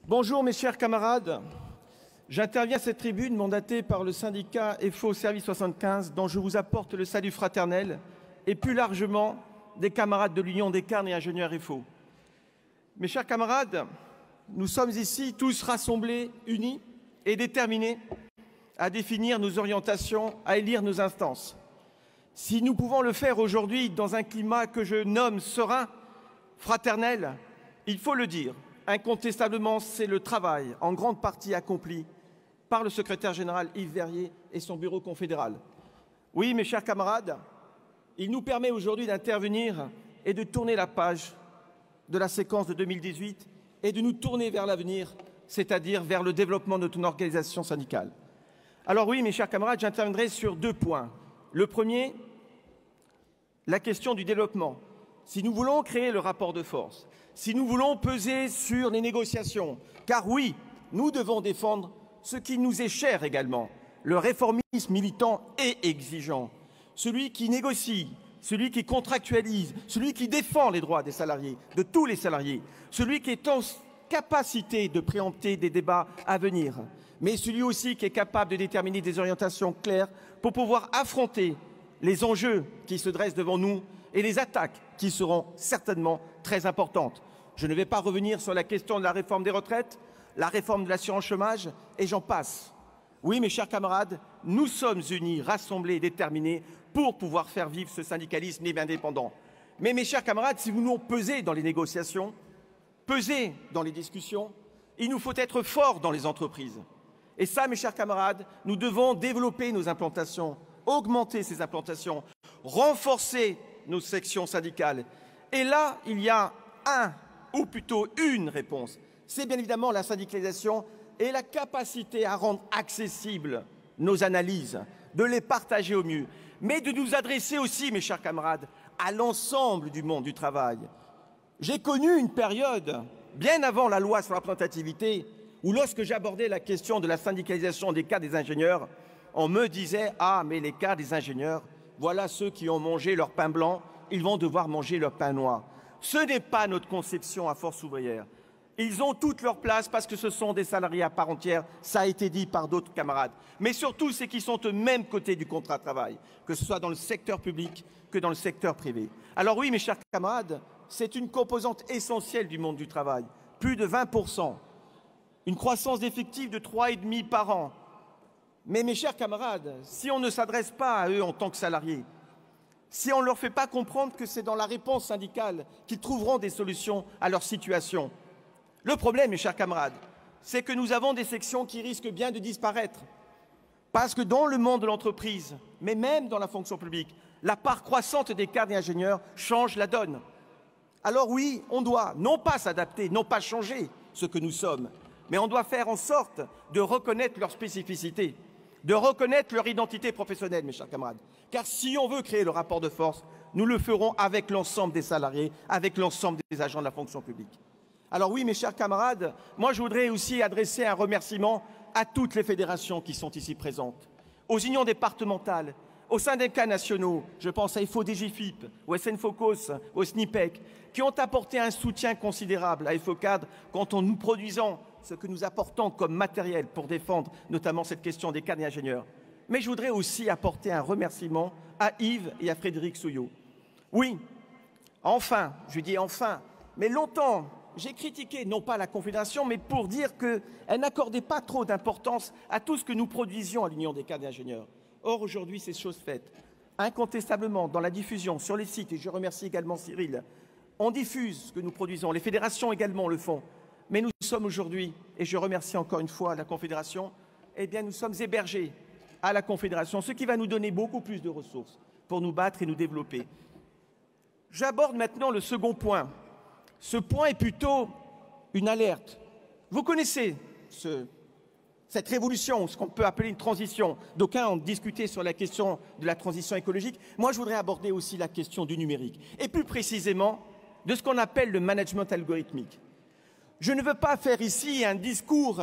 Bonjour mes chers camarades, j'interviens à cette tribune mandatée par le syndicat FO Service 75 dont je vous apporte le salut fraternel et plus largement des camarades de l'Union des cadres et ingénieurs FO. Mes chers camarades, nous sommes ici tous rassemblés, unis et déterminés à définir nos orientations, à élire nos instances. Si nous pouvons le faire aujourd'hui dans un climat que je nomme serein, fraternel, il faut le dire. Incontestablement, c'est le travail, en grande partie accompli par le secrétaire général Yves Verrier et son bureau confédéral. Oui, mes chers camarades, il nous permet aujourd'hui d'intervenir et de tourner la page de la séquence de 2018 et de nous tourner vers l'avenir, c'est-à-dire vers le développement de notre organisation syndicale. Alors oui, mes chers camarades, j'interviendrai sur deux points. Le premier, la question du développement. Si nous voulons créer le rapport de force, si nous voulons peser sur les négociations, car oui, nous devons défendre ce qui nous est cher également, le réformisme militant et exigeant, celui qui négocie, celui qui contractualise, celui qui défend les droits des salariés, de tous les salariés, celui qui est en capacité de préempter des débats à venir, mais celui aussi qui est capable de déterminer des orientations claires pour pouvoir affronter les enjeux qui se dressent devant nous et les attaques qui seront certainement très importantes. Je ne vais pas revenir sur la question de la réforme des retraites, la réforme de l'assurance chômage, et j'en passe. Oui, mes chers camarades, nous sommes unis, rassemblés et déterminés pour pouvoir faire vivre ce syndicalisme libre et indépendant. Mais mes chers camarades, si nous voulons peser dans les négociations, peser dans les discussions, il nous faut être forts dans les entreprises. Et ça, mes chers camarades, nous devons développer nos implantations, augmenter ces implantations, renforcer nos sections syndicales. Et là, il y a ou plutôt une réponse. C'est bien évidemment la syndicalisation et la capacité à rendre accessibles nos analyses, de les partager au mieux, mais de nous adresser aussi, mes chers camarades, à l'ensemble du monde du travail. J'ai connu une période, bien avant la loi sur la représentativité, où lorsque j'abordais la question de la syndicalisation des cadres des ingénieurs, on me disait « Ah, mais les cadres des ingénieurs, voilà ceux qui ont mangé leur pain blanc, ils vont devoir manger leur pain noir. » Ce n'est pas notre conception à Force ouvrière. Ils ont toute leur place parce que ce sont des salariés à part entière, ça a été dit par d'autres camarades. Mais surtout, c'est qu'ils sont au même côté du contrat de travail, que ce soit dans le secteur public que dans le secteur privé. Alors oui, mes chers camarades, c'est une composante essentielle du monde du travail. Plus de 20%, une croissance d'effectifs de 3,5 par an. Mais mes chers camarades, si on ne s'adresse pas à eux en tant que salariés, si on ne leur fait pas comprendre que c'est dans la réponse syndicale qu'ils trouveront des solutions à leur situation. Le problème, mes chers camarades, c'est que nous avons des sections qui risquent bien de disparaître. Parce que dans le monde de l'entreprise, mais même dans la fonction publique, la part croissante des cadres et ingénieurs change la donne. Alors oui, on doit non pas s'adapter, non pas changer ce que nous sommes, mais on doit faire en sorte de reconnaître leurs spécificités, de reconnaître leur identité professionnelle, mes chers camarades. Car si on veut créer le rapport de force, nous le ferons avec l'ensemble des salariés, avec l'ensemble des agents de la fonction publique. Alors oui, mes chers camarades, moi je voudrais aussi adresser un remerciement à toutes les fédérations qui sont ici présentes, aux unions départementales, aux syndicats nationaux, je pense à FO-DGFIP, au SNFOCOS, au SNIPEC, qui ont apporté un soutien considérable à FOCAD quand nous produisons ce que nous apportons comme matériel pour défendre notamment cette question des cadres et ingénieurs. Mais je voudrais aussi apporter un remerciement à Yves et à Frédéric Souillot. Oui, enfin, je dis enfin, mais longtemps, j'ai critiqué non pas la Confédération, mais pour dire qu'elle n'accordait pas trop d'importance à tout ce que nous produisions à l'Union des cadres et ingénieurs. Or, aujourd'hui, c'est chose faite. Incontestablement, dans la diffusion sur les sites, et je remercie également Cyril, on diffuse ce que nous produisons. Les fédérations également le font. Mais nous sommes aujourd'hui, et je remercie encore une fois la Confédération, eh bien nous sommes hébergés à la Confédération, ce qui va nous donner beaucoup plus de ressources pour nous battre et nous développer. J'aborde maintenant le second point. Ce point est plutôt une alerte. Vous connaissez cette révolution, ce qu'on peut appeler une transition. D'aucuns ont discuté sur la question de la transition écologique. Moi, je voudrais aborder aussi la question du numérique, et plus précisément de ce qu'on appelle le management algorithmique. Je ne veux pas faire ici un discours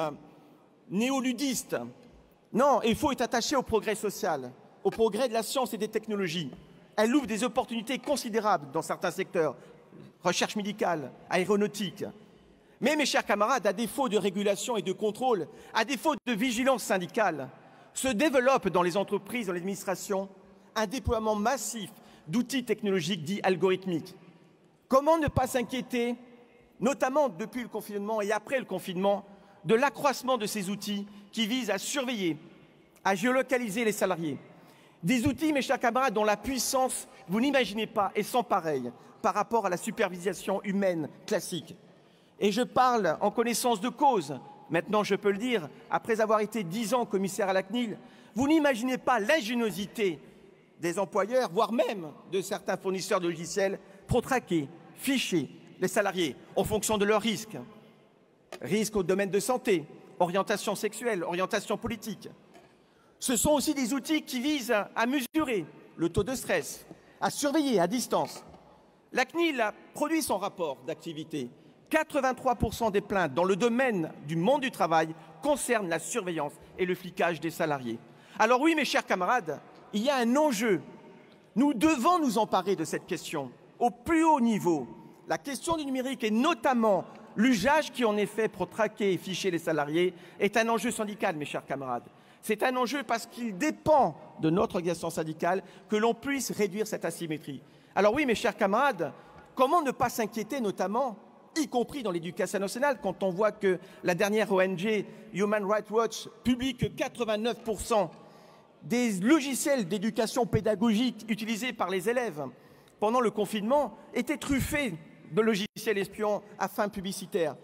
néoludiste. Non, il faut être attaché au progrès social, au progrès de la science et des technologies. Elle ouvre des opportunités considérables dans certains secteurs, recherche médicale, aéronautique. Mais mes chers camarades, à défaut de régulation et de contrôle, à défaut de vigilance syndicale, se développe dans les entreprises, dans l'administration, un déploiement massif d'outils technologiques dits algorithmiques. Comment ne pas s'inquiéter, notamment depuis le confinement et après le confinement, de l'accroissement de ces outils qui visent à surveiller, à géolocaliser les salariés. Des outils, mes chers camarades, dont la puissance, vous n'imaginez pas, est sans pareil par rapport à la supervision humaine classique. Et je parle en connaissance de cause. Maintenant, je peux le dire, après avoir été 10 ans commissaire à la CNIL, vous n'imaginez pas l'ingéniosité des employeurs, voire même de certains fournisseurs de logiciels, pour traquer, ficher les salariés en fonction de leurs risques. Risques au domaine de santé, orientation sexuelle, orientation politique. Ce sont aussi des outils qui visent à mesurer le taux de stress, à surveiller à distance. La CNIL a produit son rapport d'activité. 83% des plaintes dans le domaine du monde du travail concernent la surveillance et le flicage des salariés. Alors oui, mes chers camarades, il y a un enjeu. Nous devons nous emparer de cette question au plus haut niveau. La question du numérique et notamment l'usage qui en est fait pour traquer et ficher les salariés est un enjeu syndical, mes chers camarades. C'est un enjeu parce qu'il dépend de notre organisation syndicale que l'on puisse réduire cette asymétrie. Alors oui, mes chers camarades, comment ne pas s'inquiéter notamment, y compris dans l'éducation nationale, quand on voit que la dernière ONG Human Rights Watch publie que 89% des logiciels d'éducation pédagogique utilisés par les élèves pendant le confinement étaient truffés de logiciels espions à fins publicitaires.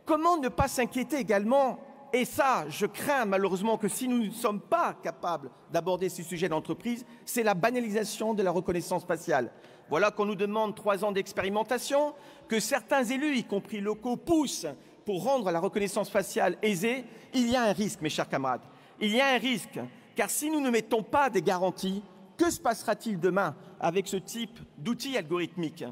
Comment ne pas s'inquiéter également, et ça, je crains malheureusement que si nous ne sommes pas capables d'aborder ce sujet d'entreprise, c'est la banalisation de la reconnaissance faciale. Voilà qu'on nous demande 3 ans d'expérimentation, que certains élus, y compris locaux, poussent pour rendre la reconnaissance faciale aisée. Il y a un risque, mes chers camarades. Il y a un risque, car si nous ne mettons pas des garanties, que se passera-t-il demain avec ce type d'outils algorithmiques?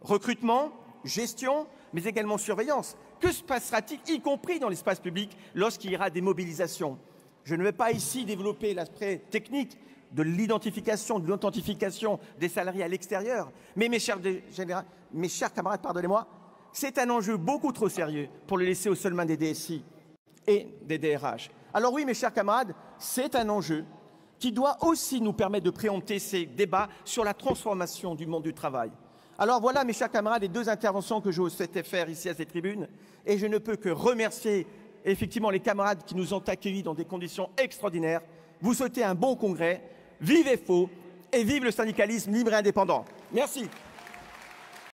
Recrutement, gestion, mais également surveillance. Que se passera-t-il, y compris dans l'espace public, lorsqu'il y aura des mobilisations? Je ne vais pas ici développer l'aspect technique de l'identification, de l'authentification des salariés à l'extérieur, mais mes chers camarades, pardonnez-moi, c'est un enjeu beaucoup trop sérieux pour le laisser aux seules mains des DSI et des DRH. Alors oui, mes chers camarades, c'est un enjeu qui doit aussi nous permettre de préempter ces débats sur la transformation du monde du travail. Alors voilà, mes chers camarades, les 2 interventions que je souhaitais faire ici à cette tribune. Et je ne peux que remercier effectivement les camarades qui nous ont accueillis dans des conditions extraordinaires. Vous souhaitez un bon congrès. Vive FO et vive le syndicalisme libre et indépendant. Merci.